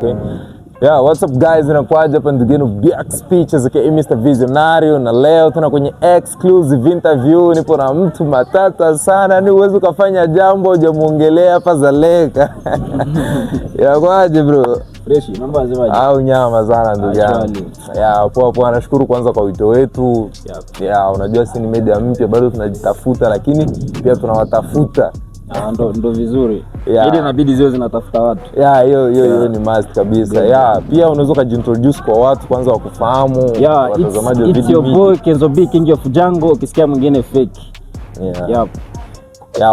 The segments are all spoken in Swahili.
Okay. Yeah, what's up guys, inakuaje hapa ndugu BX Speeches aka Mr. Visionario, na leo tuna kwenye exclusive interview. Nipo na mtu matata sana, ni uwezo kufanya jambo hujamuongelea hapa Zaleka. Inakuaje bro? Fresh, mambo yanasemaje? Au nyama sana ndugu yangu. Yeah, poa, nashukuru kwanza kwa wito wetu. Yeah, unajua si ni media mpya, bado tunajitafuta, lakini pia tunawatafuta. Ndo vizuri. Ili inabidi ziwe zinatafuta watu. Hiyo ni must kabisa. Pia unaweza kujiintroduce kwa watu kwanza wakufahamu, watazamaji wa video. It's your boy Kenzo B, King of Django, ukisikia mwingine fake.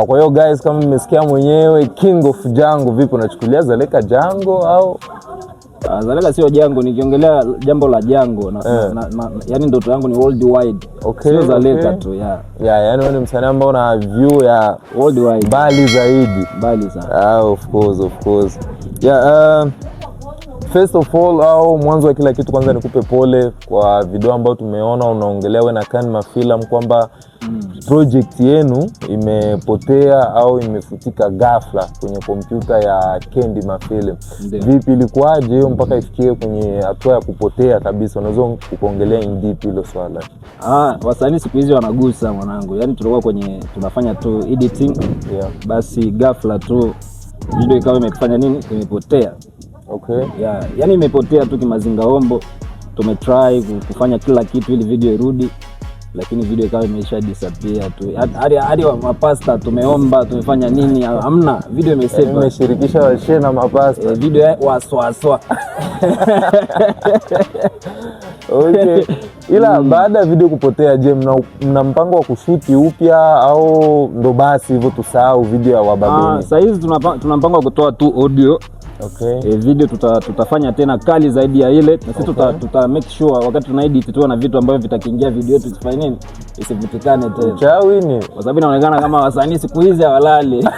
Kwa hiyo guys, kama mmesikia mwenyewe King of Django, vipi unachukulia Zaleka Django au? Zaleka sio Django, nikiongelea jambo la Django yani ndoto yangu ni worldwide. Sio Zaleka tu. Yani wewe ni msanii ambao una view ya worldwide, bali zaidi. Bali sana. Of course. First of all, au mwanzo wa kila kitu, kwanza nikupe pole kwa video ambayo tumeona unaongelea wewe na Kanma Film kwamba project yenu imepotea au imefutika ghafla kwenye kompyuta ya Kanma Film. Vipi, ilikuwaje hiyo mpaka ifikie kwenye hatua ya kupotea kabisa? Unaweza kuongelea in deep hilo swala? Wasanii siku hizi wanagusa mwanangu. Yani tulikuwa tunafanya tu editing, basi ghafla tu video ikawa imefanya nini, imepotea. Okay. Yani imepotea tu kimazingaombo. Tumetry kufanya kila kitu ili video irudi, lakini video ikawa imesha disappear tu. Hadi mapasta tumeomba, tumefanya nini, hamna, video imesave. Umeshirikisha washe na mapasta. Video waswa. Okay. Ila baada ya video kupotea, je, mna mpango wa kushuti upya au ndo basi hivyo tusahau video ya Wababeni? Sasa hizi tuna mpango wa kutoa tu audio. Okay. Video tutafanya tena kali zaidi ya ile, na sisi tuta make sure wakati tuna edit tu na vitu ambavyo vitakiingia video yetu isifanye nini, isivutikane tena. Uchawi ni kwa sababu inaonekana kama wasanii siku hizi hawalali.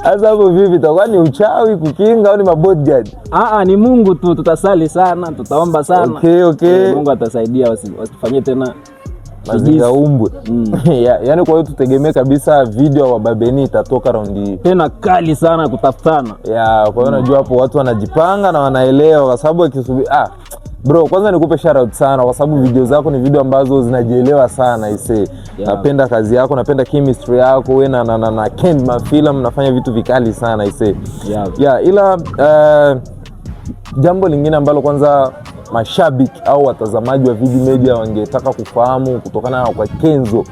Sasa hapo vipi, itakuwa ni uchawi kukinga au ni mabodyguard? Ni Mungu tu, tutasali sana, tutaomba sana. Okay. Mungu atasaidia wasifanyie tena mazinga umbwe. Yani kwa hiyo tutegemee kabisa video wa Babeni itatoka raundi tena kali sana kutafutana. Kwa hiyo najua hapo watu wanajipanga na wanaelewa, kwa sababu akisubiri bro, kwanza nikupe shout out sana kwa sababu video zako ni video ambazo zinajielewa sana ise. Napenda kazi yako, napenda chemistry yako wewe na Kanma Film, nafanya vitu vikali sana ise. Ila jambo lingine ambalo kwanza mashabiki au watazamaji wa video media wangetaka kufahamu kutokana na kwa Kenzo,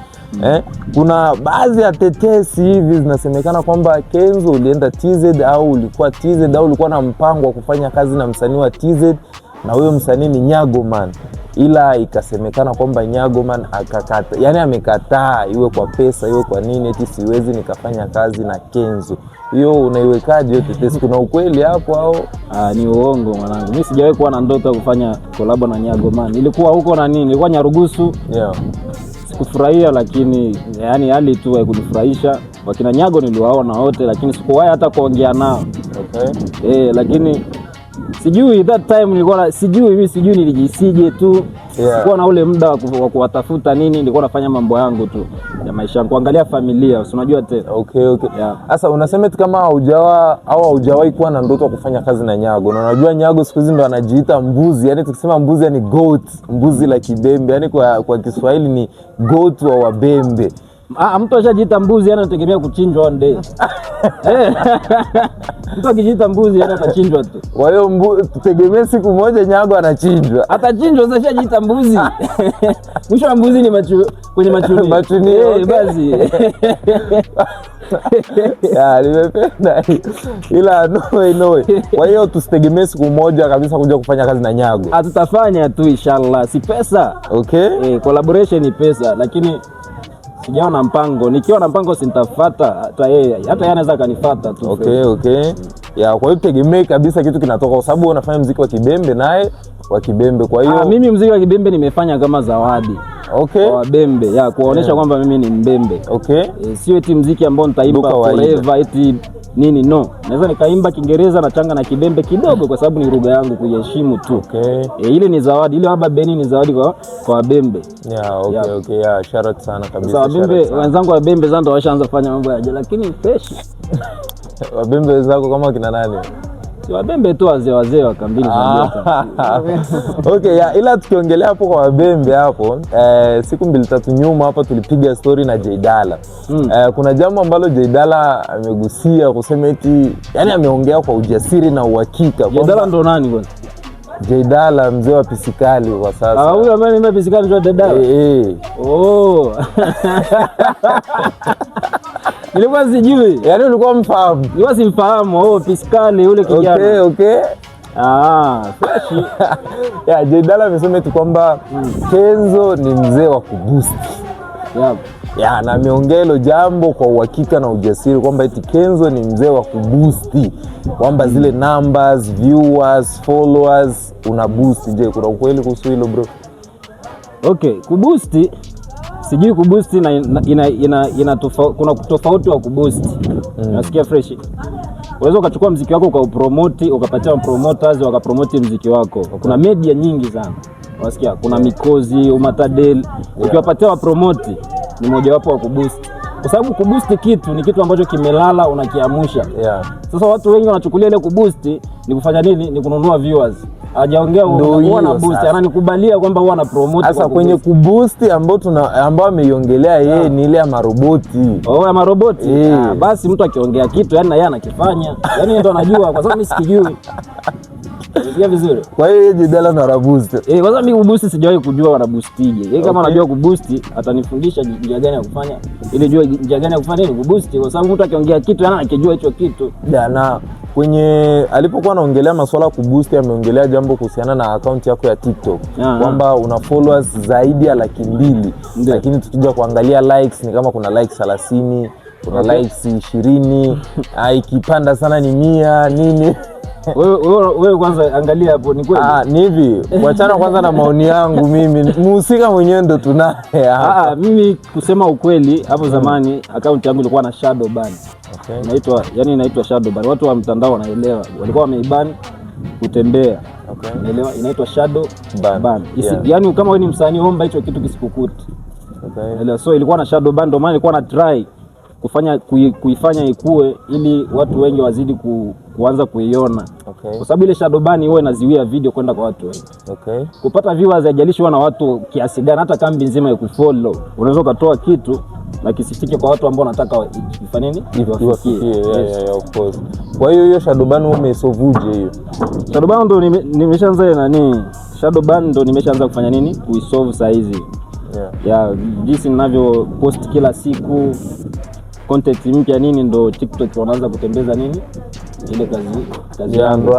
kuna baadhi ya tetesi hivi zinasemekana kwamba Kenzo ulienda TZ au ulikuwa TZ au ulikuwa na mpango wa kufanya kazi na msanii wa TZ, na huyo msanii ni Nyagoman, ila ikasemekana kwamba Nyagoman akakata, yani amekataa, iwe kwa pesa iwe kwa nini, eti siwezi nikafanya kazi na Kenzo. Hiyo unaiwekaje hiyo tetesi? Kuna ukweli hapo au? Ni uongo mwanangu. Mimi sijawahi kuwa na ndoto ya kufanya collab na Nyagoman. Nilikuwa huko na nini, nilikuwa Nyarugusu. Sikufurahia, lakini yani hali tu haikunifurahisha. Wakina Nyago niliwaona wote, lakini sikuwahi hata kuongea nao. Okay. Lakini sijui that time nilikuwa sijui nilijisije tu. Sikuwa na ule muda wa kuwatafuta nini, nilikuwa nafanya mambo yangu tu ya maisha yangu, kuangalia familia, unajua tena. Okay. Sasa unasema eti kama haujawahi kuwa na ndoto ya kufanya kazi na Nyago, na unajua Nyago siku hizi ndo anajiita mbuzi, yani tukisema mbuzi ni goat, mbuzi la Kibembe, yani kwa Kiswahili ni goat wa Wabembe. Mtu ashajiita mbuzi yani anategemea kuchinjwa one day. Mtu akijiita mbuzi yani atachinjwa tu. Kwa hiyo tutegemee siku moja Nyago anachinjwa. Atachinjwa, sasa ashajiita mbuzi. Mwisho wa mbuzi ni kwenye machuni. Basi. Nimependa. Ila no. Kwa hiyo tusitegemee siku moja kabisa kuja kufanya kazi na Nyago. Tutafanya tu inshallah, si pesa. Okay. Collaboration ni pesa, lakini sijawa na mpango. Nikiwa na mpango sintafuata hata yeye anaweza kanifuata tu. Okay. Kwa hiyo tegemee kabisa kitu kinatoka, kwa sababu unafanya muziki wa Kibembe naye wa Kibembe. Kwa hiyo mimi muziki wa Kibembe nimefanya kama zawadi. Okay. Kwa Bembe, kuonesha kwamba mimi ni Mbembe. Okay. Sio eti muziki ambao nitaimba forever eti nini, no. Naweza nikaimba Kiingereza na changa na Kibembe kidogo kwa sababu ni lugha yangu, kuiheshimu tu. Okay. Ile ni zawadi, ile Wababeni ni zawadi kwa Bembe. Okay. Shout out sana kabisa. Sasa Bembe wenzangu wa Bembe zando washaanza kufanya mambo yaje, lakini peshi. Wabembe wenzako kama kina nani? Si wabembe tu wazee wa kambini Okay, ila tukiongelea hapo kwa wabembe hapo, siku 2-3 nyuma hapa tulipiga story na Jaydala. Kuna jambo ambalo Jaydala amegusia kusema eti, yani ameongea kwa ujasiri na uhakika. Jaydala ndo nani kwanza? Jaydala mzee wa pisikali kwa sasa. Huyo ambaye ni pisikali ndio Jaydala. Oh. Nilikuwa sijui. Yaani ulikuwa mfahamu? Nilikuwa simfahamu. Pisikali yule kijana. Okay. Fresh. Jaydala amesema eti kwamba Kenzo ni mzee wa kuboost. Na ameongea hilo jambo kwa uhakika na ujasiri kwamba eti Kenzo ni mzee wa kuboost, kwamba zile numbers, viewers, followers una boost. Je, kuna ukweli kuhusu hilo bro? Okay, kuboost sijui kuboost ina kuna tofauti wa kuboost. Unasikia fresh? Unaweza ukachukua muziki wako ukaupromote, ukapatia promoters wakapromote muziki wako. Kuna media nyingi sana. Unasikia? Kuna Mikozi, Umatadel, ukiwapatia wa promote ni mojawapo wa kuboost. Kwa sababu kuboost kitu ni kitu ambacho kimelala unakiamusha. Sasa watu wengi wanachukulia ile kuboost ni kufanya nini? Ni kununua viewers. Hajaongea huwa na boost, ananikubalia kwamba huwa na promote. Sasa kwenye kuboost ambao ameiongelea yeye ni ile ya maroboti. Ya maroboti. Basi mtu akiongea kitu yani na yeye anakifanya. Yani ndio anajua kwa sababu mimi sikijui. Unasikia vizuri? Kwa hiyo yeye Jaydala na boost. Kwa sababu mimi kuboost sijawahi kujua wana boostije. Yeye kama anajua kuboost atanifundisha njia gani ya kufanya ili jua njia gani ya kufanya ili kuboost, kwa sababu mtu akiongea kitu yani anakijua hicho kitu. Na kwenye alipokuwa anaongelea masuala ya kuboost ameongelea jambo kuhusiana na account yako ya TikTok kwamba una followers zaidi ya 200,000, lakini tukija kuangalia likes ni kama kuna likes 30, kuna likes 20, ikipanda sana ni 100 nini. Wewe kwanza angalia hapo ni kweli. Ni hivi, kuachana kwanza na maoni yangu mimi, muhusika mwenyewe ndo tunaye hapa. Mimi kusema ukweli hapo zamani account yangu ilikuwa na shadow ban. Inaitwa shadow ban. Watu wa mtandao wanaelewa. Walikuwa wameiban kutembea. Unaelewa? Inaitwa shadow ban. Yaani kama wewe ni msanii omba hicho kitu kisikukuti. Unaelewa? So ilikuwa na shadow ban, ndio maana ilikuwa na try kuifanya ikue ili watu wengi wazidi kuanza kuiona. Kwa sababu ile shadow ban huwa inaziwia video kwenda kwa watu wengi. Kupata viewers haijalishi wana watu kiasi gani, hata kambi nzima ikufollow. Unaweza kutoa kitu na kisifike kwa watu ambao wanataka ifanye nini? Iwafikie. Of course. Kwa hiyo shadow ban umeisovuje hiyo? Shadow ban ndo nimeshaanza shadow ban ndo nimeshaanza kufanya nini? Kuisolve saa hizi. Jinsi ninavyo post kila siku content mpya nini, ndo TikTok wanaanza kutembeza nini ile kazi yangu.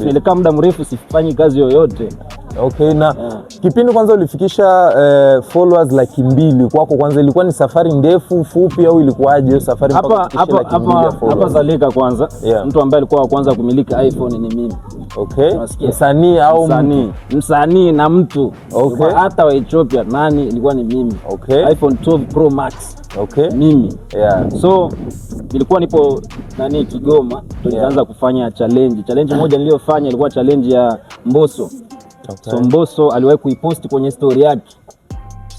Nilikaa muda mrefu sifanyi kazi yoyote. Na kipindi kwanza ulifikisha followers 200,000 kwako, kwanza ilikuwa ni safari ndefu fupi au ilikuwaje hiyo safari mpaka kufikisha 200,000 followers? Hapa Zalika kwanza mtu ambaye alikuwa wa kwanza kumiliki iPhone ni mimi. Msanii au msanii na mtu hata wa Ethiopia nani ilikuwa ni mimi. iPhone 12 Pro Max. Mimi. So nilikuwa nipo Kigoma, tulianza kufanya challenge moja niliyofanya ilikuwa challenge ya Mbosso. So Mbosso aliwahi kuipost kwenye story yake,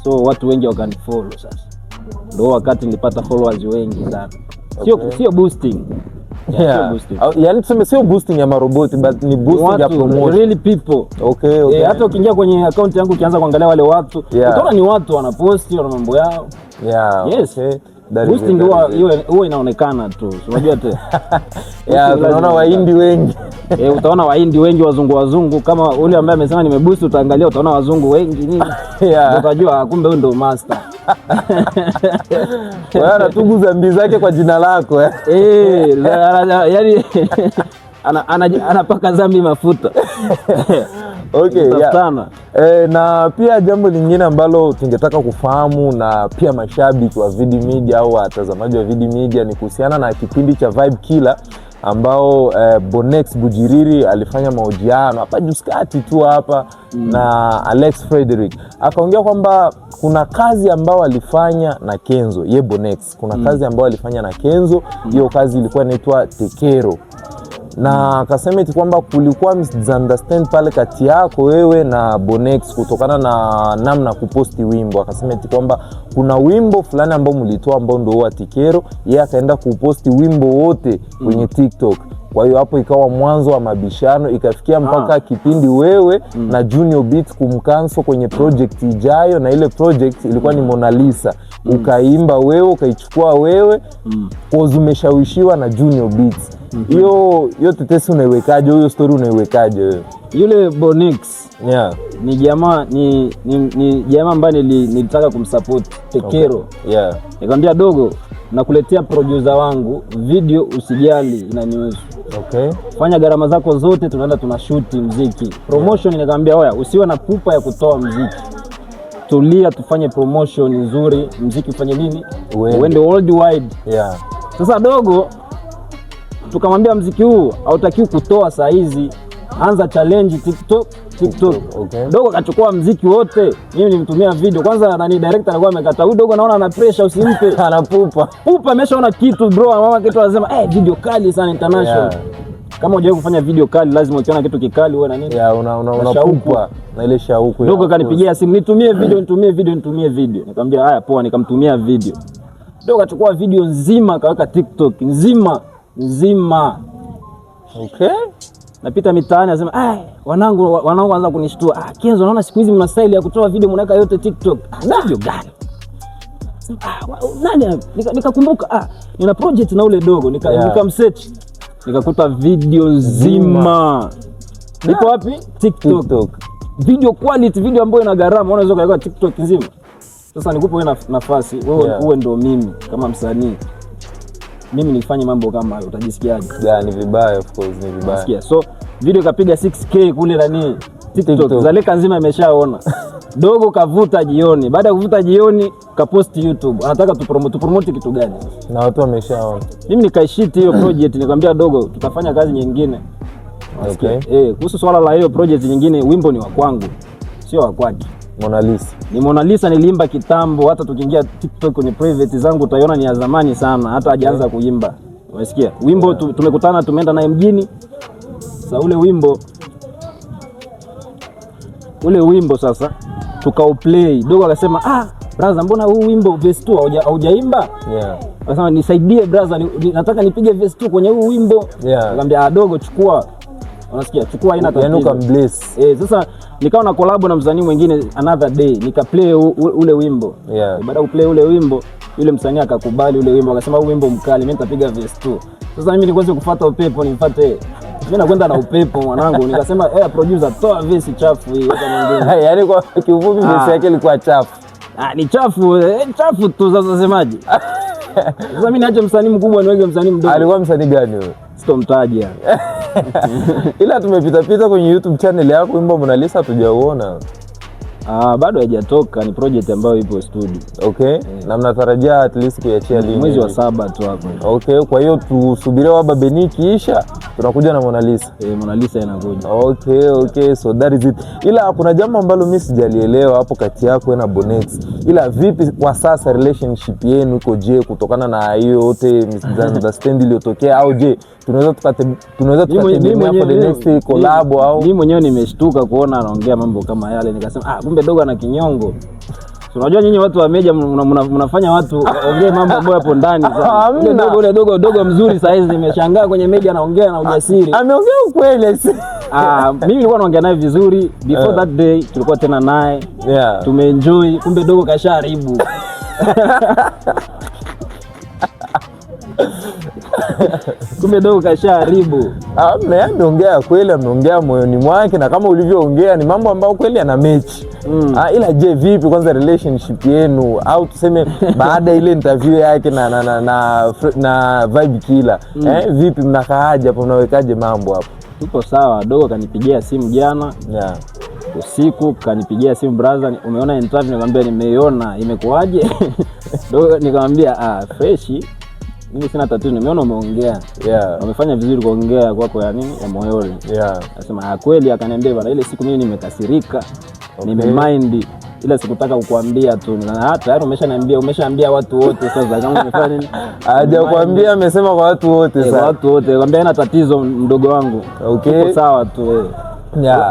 so watu wengi wakanifollow. Sasa ndio wakati nilipata followers wengi sana. Sio boosting. Yaani tuseme sio boosting ya maroboti, but ni boosting ya promotion. Really people. Hata ukiingia kwenye account yangu ukianza kuangalia wale watu, utaona ni watu wanaposti wana mambo yao. Boosting huwa inaonekana tu. Unajua tu. Tunaona Wahindi wengi. Utaona Wahindi wengi, wazungu kama ule ambaye amesema nimeboost, utaangalia utaona wazungu wengi nini. Utajua kumbe huyo ndo master. Wewe anatuguza mbi zake kwa jina lako yani anapaka zambi mafuta. Na pia jambo lingine ambalo tungetaka kufahamu na pia mashabiki wa Vidi Media au watazamaji wa Vidi Media ni kuhusiana na kipindi cha Vibe Killer ambao Bonex Bujiriri alifanya mahojiano hapa juskati tu hapa na Alex Frederick. Akaongea kwamba kuna kazi ambao alifanya na Kenzo, Bonex. Kuna kazi ambao alifanya na Kenzo, hiyo kazi ilikuwa inaitwa Tekero. Na akasema eti kwamba kulikuwa misunderstand pale kati yako wewe na Bonex kutokana na namna kuposti wimbo. Akasema eti kwamba kuna wimbo fulani ambao mlitoa ambao ndio wa Tekero, yeye akaenda kuposti wimbo wote kwenye TikTok. Kwa hiyo hapo ikawa mwanzo wa mabishano, ikafikia mpaka kipindi wewe na Junior Beats kumcancel kwenye project ijayo, na ile project ilikuwa ni Mona Lisa. Ukaimba wewe, ukaichukua wewe, cause umeshawishiwa na Junior Beats. Hiyo tetesi unaiwekaje? Hiyo story unaiwekaje wewe? Yule Bonix ni jamaa ni jamaa ambaye nilitaka kumsupport Tekero. Okay. Nikamwambia dogo, nakuletea producer wangu video, usijali inanihusu. Okay. Fanya gharama zako zote, tunaenda tunashoot muziki. Promotion nikamwambia oya, usiwe na pupa ya kutoa muziki. Tulia tufanye promotion nzuri, muziki ufanye nini? Uende worldwide. Sasa dogo tukamwambia muziki huu hautakiwi kutoa saa hizi. Anza challenge TikTok. Okay. Dogo akachukua muziki wote. Mimi nilimtumia video. Kwanza nani director alikuwa amekata. Huyu dogo naona ana pressure, usimpe. Ana pupa. Ameshaona kitu bro. Mama kitu anasema video kali sana international. Kama hujawahi kufanya video kali, lazima ukiona kitu kikali uwe na nini? Unapupa na ile shauku. Dogo kanipigia simu, nitumie video. Nikamwambia haya poa, nikamtumia video. Dogo akachukua video nzima akaweka TikTok nzima. Okay. Napita mitaani nasema wanangu wanaanza kunishtua. Kenzo, naona siku hizi mna style ya kutoa video mnaweka yote TikTok. Video gani? Nani? Nikakumbuka nina project na ule dogo, nikamsearch. Nikakuta video nzima. Niko wapi? TikTok. Video quality, video ambayo ina gharama, unaweza kuweka TikTok nzima. Sasa nikupe wewe nafasi, wewe ndio mimi kama msanii. Mimi nifanye mambo kama hayo, utajisikiaje? Ni vibaya, of course ni vibaya. Nasikia. So video kapiga 6K kule nani TikTok. Zaleka nzima imeshaona. Dogo kavuta jioni. Baada ya kuvuta jioni kapost YouTube. Anataka tupromote kitu gani? Na watu wameshaona. Mimi nikaishit hiyo project, nikamwambia dogo tutafanya kazi nyingine. Okay. Kuhusu swala la hiyo project nyingine, wimbo ni wa kwangu, sio wa kwake. Mona Lisa. Ni Mona Lisa niliimba kitambo, hata tukiingia TikTok kwenye private zangu utaiona ni ya zamani sana, hata hajaanza kuimba. Unasikia? Wimbo tumekutana, tumeenda naye mjini. Sasa ule wimbo sasa tukauplay. Dogo akasema, brother, mbona huu wimbo verse 2 haujaimba? Akasema nisaidie brother, nataka nipige verse 2 kwenye huu wimbo. Nikamwambia dogo, chukua. Unasikia? Chukua, haina tatizo. Yaani ukambless. Sasa nikawa na collab na msanii mwingine Another Day, nikaplay ule wimbo. Baada ya kuplay ule wimbo, yule msanii akakubali ule wimbo, akasema huu wimbo mkali, mimi nitapiga verse 2. Sasa mimi nilikuwa kufuata upepo, nifuate. Mimi nakwenda na upepo mwanangu, nikasema producer, toa verse chafu hii hata nyingine. Yaani kwa kiufupi verse yake ilikuwa chafu. Ni chafu, chafu tu. Sasa semaje? Sasa mimi naacha msanii mkubwa niweke msanii mdogo. Alikuwa msanii gani wewe? Sitomtaja. Ila tumepita kwenye YouTube channel yako, wimbo Mona Lisa hatujauona. Bado haijatoka, ni project ambayo ipo studio. Okay. Na mnatarajia at least kuiachia lini? Mwezi wa 7 tu hapo. Okay, kwa hiyo tusubirie Waba Beni kisha tunakuja na Mona Lisa. Mona Lisa inakuja. Okay, so that is it. Ila kuna jambo ambalo mimi sijalielewa hapo kati yako na Bonix. Ila vipi kwa sasa relationship yenu iko je, kutokana na hiyo yote misunderstanding iliyotokea, au je tunaweza tukategemea hapo the next collab au? Mimi mwenyewe nimeshtuka kuona anaongea mambo kama yale, nikasema kumbe dogo ana kinyongo. Unajua nyinyi watu wa media mnafanya watu ongee mambo ambayo yapo ndani sana. Ule dogo mzuri saa hizi nimeshangaa kwenye media anaongea na ujasiri. Ameongea ukweli. Mimi nilikuwa naongea naye vizuri before that day, tulikuwa tena naye. Tumeenjoy, kumbe dogo kasharibu. Kumbe dogo kasharibu. Ameongea kweli, ameongea moyoni mwake, na kama ulivyoongea ni mambo ambayo kweli yana mechi. Ila je, vipi kwanza relationship yenu, au tuseme baada ile interview yake na Vibe Killer, vipi mnakaaje hapo, mnawekaje mambo hapo? Tupo sawa. Dogo kanipigia simu jana usiku, kanipigia simu, brother, umeona interview? Nikamwambia nimeiona, imekuaje? Dogo nikamwambia fresh, mimi sina tatizo, nimeona umeongea. Umefanya vizuri kuongea kwako ya nini, ya moyoni. Akasema kweli. Akaniambia bana, ile siku mimi nimekasirika, nimemind, ila sikutaka kukuambia tu. Na tayari umeshaambia watu wote. Sasa kama umefanya nini? Hajakwambia, amesema kwa watu wote. Sasa watu wote, nikamwambia ina tatizo mdogo wangu. Okay, sawa tu.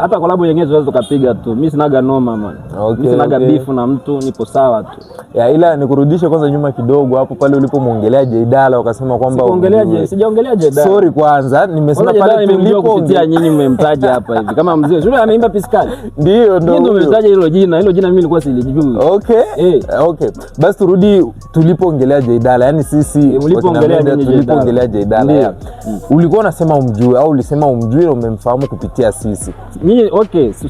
Hata collab yenyewe tunaweza tukapiga tu. Mimi sinaga noma man. Mimi sinaga beef na mtu, nipo sawa tu. Ila nikurudishe kwanza nyuma kidogo hapo pale ulipomuongelea Jaydala ukasema kwamba sijaongelea Jaydala. Sorry kwanza, nimesema pale kupitia nyinyi mmemtaja hapa hivi. Kama mzee yule ameimba Piskali. Ndio. Ndio mmemtaja hilo jina. Hilo jina mimi nilikuwa silijui. Okay. Basi turudi tulipoongelea Jaydala. Yaani sisi tulipoongelea Jaydala. Ulikuwa unasema umjui au ulisema umjui na umemfahamu kupitia sisi? Mimi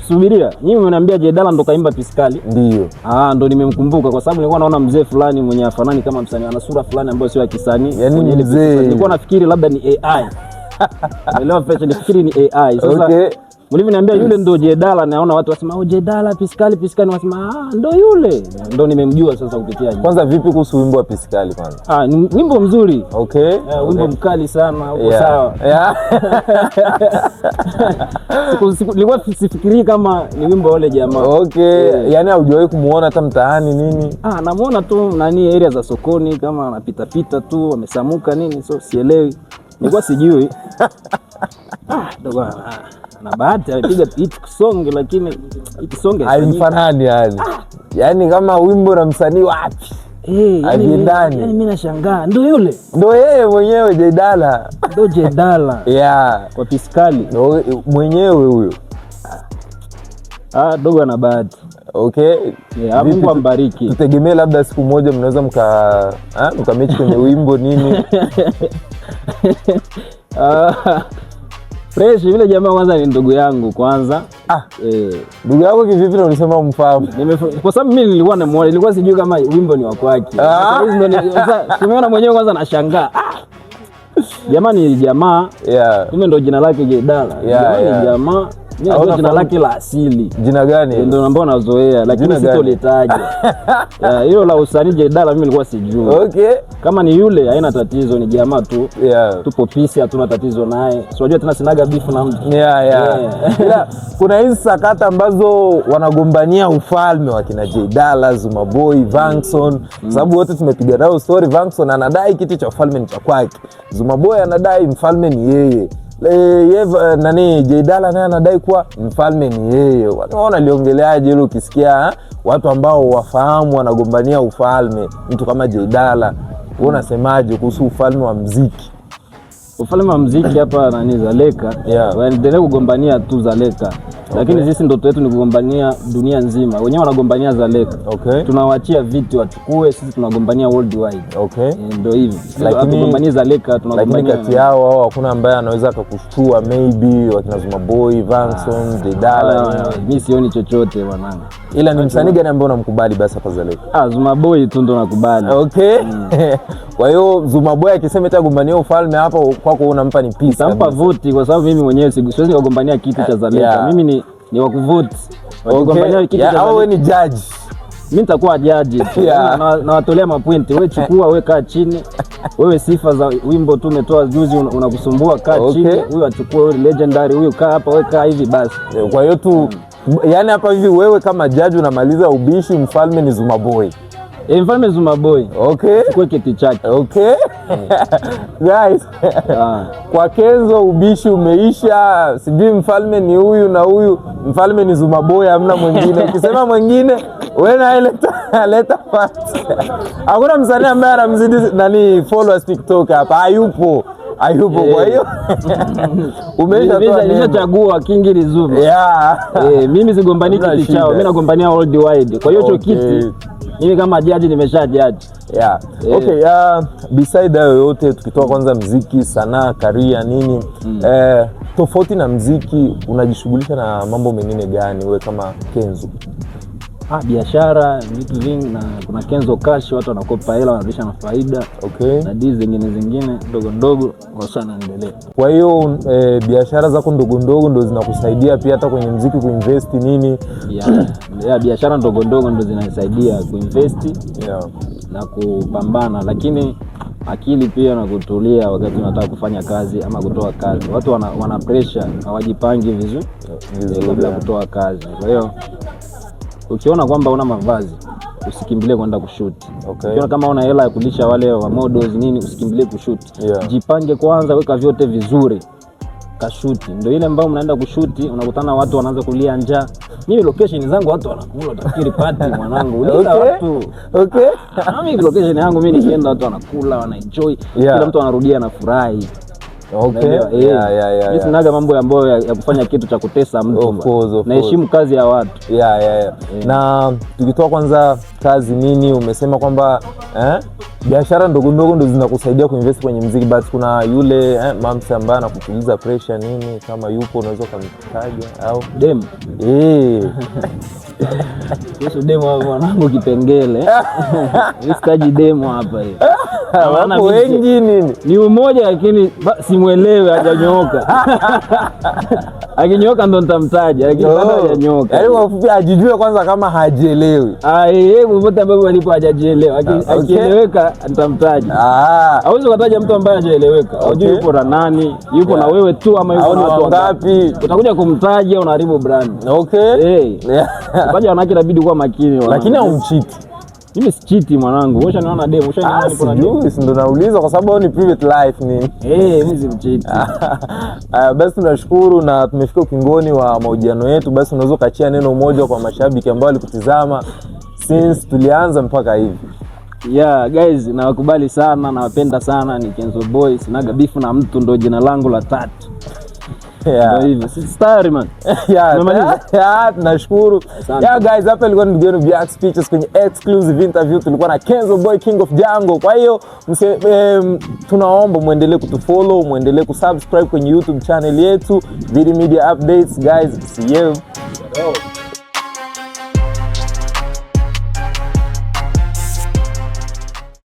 subiria. Nyinyi mmeniambia Jaydala ndo kaimba Piskali. Ndio. Ndo nimemkumbuka kwa sababu nilikuwa naona mzee fulani mwenye afanani kama msanii, ana sura fulani ambayo sio ya kisanii. Yaani mzee. Nilikuwa nafikiri labda ni AI. Elewa fashion, nifikiri ni AI. Sasa mlivyoniambia yule ndo Jaydala, naona watu wasema Jaydala Piskali wasema ndo yule. Ndo nimemjua sasa kupitia. Kwanza vipi kuhusu wimbo wa Piskali kwanza? Ni wimbo mzuri. Wimbo mkali sana, uko sawa. Nilikuwa sifikiri kama ni wimbo wale jamaa. Yaani haujawahi kumuona hata mtaani nini? Namuona tu nani area za sokoni kama anapita pita tu, amesamuka nini, so sielewi. Nilikuwa sijui. Dogo na bahati amepiga hit song, lakini hit song haimfanani yani. Yaani kama wimbo na msanii wapi? Yaani mimi nashangaa ndo yule. Ndo yeye mwenyewe Jaydala. Ndo Jaydala. Kwa Piskali. Ndo mwenyewe huyo. Dogo ana bahati. Mungu ambariki. Tutegemee labda siku moja mnaweza mkamechi kwenye wimbo nini? Fresh vile jamaa kwanza ni ndugu yangu kwanza. Ndugu yako kivipi na ulisema umfahamu? Kwa sababu mimi nilikuwa namuona, nilikuwa sijui kama wimbo ni wa kwake. Sasa tumeona mwenyewe kwanza nashangaa. Jamaa ni jamaa. Mimi ndo jina lake Jaydala. Ni jamaa. Mimi ndo jina lake la asili. Jina gani? Ndio ambao nazoea lakini sitolitaja. Hilo la usanii Jaydala mimi nilikuwa sijui. Kama ni yule haina tatizo, ni jamaa tu. Tupo peace, hatuna tatizo naye. Unajua tena sinaga beef na mtu. Kuna hizi sakata ambazo wanagombania ufalme wa kina Jaydala, Zuma Boy, Vankson. Sababu wote tumepiga nao story. Vankson anadai kiti cha ufalme ni cha kwake. Zuma Boy anadai mfalme ni yeye. Jaydala naye anadai kuwa mfalme ni yeye. Unaona liongeleaje hilo ukisikia watu ambao wafahamu wanagombania ufalme? Mtu kama Jaydala, wewe unasemaje kuhusu ufalme wa muziki? Ufalme wa muziki hapa Zaleka. Waendelee kugombania tu Zaleka. Lakini sisi ndoto yetu ni kugombania dunia nzima. Wenyewe wanagombania Zaleka. Tunawaachia viti wachukue, sisi tunagombania worldwide. Ndio hivi. Tunagombania Zaleka, tunagombania. Lakini kati yao hakuna ambaye anaweza akakushtua, maybe wakina Zuma Boy, Vankson, Jaydala. Mimi sioni chochote mwanangu. Ila ni msanii gani ambaye unamkubali basi hapa Zaleka? Zuma Boy tu ndo nakubali. Kwa hiyo Zuma Boy akisema atagombania ufalme hapo kwako unampa ni peace. Nitampa vote kwa sababu mimi mwenyewe siwezi kugombania kiti cha Zaleka. Mimi ni wa kuvote. Wakigombania kiti cha Zaleka. Wewe ni judge. Mimi nitakuwa judge. Na watolea mapointi. Wewe chukua, wewe kaa chini. Wewe sifa za wimbo tu umetoa juzi unakusumbua, kaa chini. Huyu achukue, huyu legendary, huyu kaa hapa, wewe kaa hivi basi. Kwa hiyo tu yaani hapa hivi wewe kama judge unamaliza ubishi, mfalme ni Zuma Boy. Mfalme Zuma Boy. Chukue kiti chake. Guys. Kwa Kenzo ubishi umeisha, sijui mfalme ni huyu na huyu, mfalme ni Zuma Boy, hamna mwingine. Ukisema mwingine wewe na leta fact. Hakuna msanii ambaye anamzidi followers TikTok hapa. Hayupo. Kwa hiyo umeshachagua Kingi ni Zuma. Mimi sigombani kiti chao, mimi nagombania worldwide. Kwa hiyo hicho kiti mimi kama judge nimesha judge. Beside hayo yote tukitoa kwanza muziki, sanaa, career nini, tofauti na muziki unajishughulisha na mambo mengine gani wewe kama Kenzo? Biashara, vitu vingi, na kuna Kenzo Cash, watu wanakopa hela wanarudisha na faida. Na deals zingine ndogo kwa sana endelea. Kwa hiyo biashara zako ndogo ndo zinakusaidia pia hata kwenye muziki kuinvest nini? Biashara ndogo ndo zinasaidia kuinvest na kupambana, lakini akili pia na kutulia wakati unataka kufanya kazi ama kutoa kazi. Watu wana pressure, hawajipangi vizuri kabla kutoa kazi. Kwa hiyo ukiona kwamba una mavazi usikimbilie kwenda kushoot. Ukiona kama una hela ya kulisha wale wa models nini usikimbilie kushoot. Jipange kwanza, weka vyote vizuri. kashuti. Ndio ile ambayo mnaenda kushuti, unakutana watu wanaanza kulia njaa. Mimi location zangu watu wanakula, utafikiri party mwanangu. Uliza watu. Okay. Mimi location yangu mimi nikienda watu wanakula, wanaenjoy. Kila mtu anarudia na furahi. Okay. Mimi sinaga mambo ambayo ya kufanya kitu cha kutesa mtu. Of course. Naheshimu kazi ya watu. Na tukitoa kwanza kazi nini, umesema kwamba biashara ndogo ndogo ndo zinakusaidia kuinvest kwenye muziki, but kuna yule mamsi ambaye anakutuliza pressure nini, kama yupo unaweza kumtaja au dem? Yesu demo hapo mwanangu kipengele. Sitaji demo hapa hivi. Wapo wengi nini? Ni umoja lakini simuelewe, hajanyooka. Akinyoka ndo nitamtaja, lakini bado hajanyooka. Yaani kwa ufupi ajijue kwanza kama hajielewi. Yeye popote ambapo alipo hajajielewa. Akieleweka nitamtaja. Hauwezi kutaja mtu ambaye hajaeleweka. Hujui yupo na nani, yupo na wewe tu ama yupo na watu wangapi. Utakuja kumtaja unaharibu brand. Baadhi ya wanawake inabidi kuwa makini. Lakini haumchiti. Mimi si cheat mwanangu. Wewe unaniona demo, unaniona nipo na demo. Sijui, ndo nauliza kwa sababu ni private life ni. Mimi si cheat. Basi tunashukuru na tumefika ukingoni wa mahojiano yetu. Basi unaweza kuachia neno moja kwa mashabiki ambao walikutizama since tulianza mpaka hivi. Guys, nawakubali sana, nawapenda sana, ni Kenzo Boy, sinaga beef na mtu, ndo jina langu la 3. Ndio hivyo. Star man. Tunashukuru. Guys, hapa ilikuwa ni ndugu yenu Biax Pictures kwenye exclusive interview. Tulikuwa na Kenzo Boy, King of Jungle. Kwa hiyo tunaomba muendelee kutufollow, muendelee kusubscribe kwenye YouTube channel yetu, Vidi Media Updates. Guys, see you.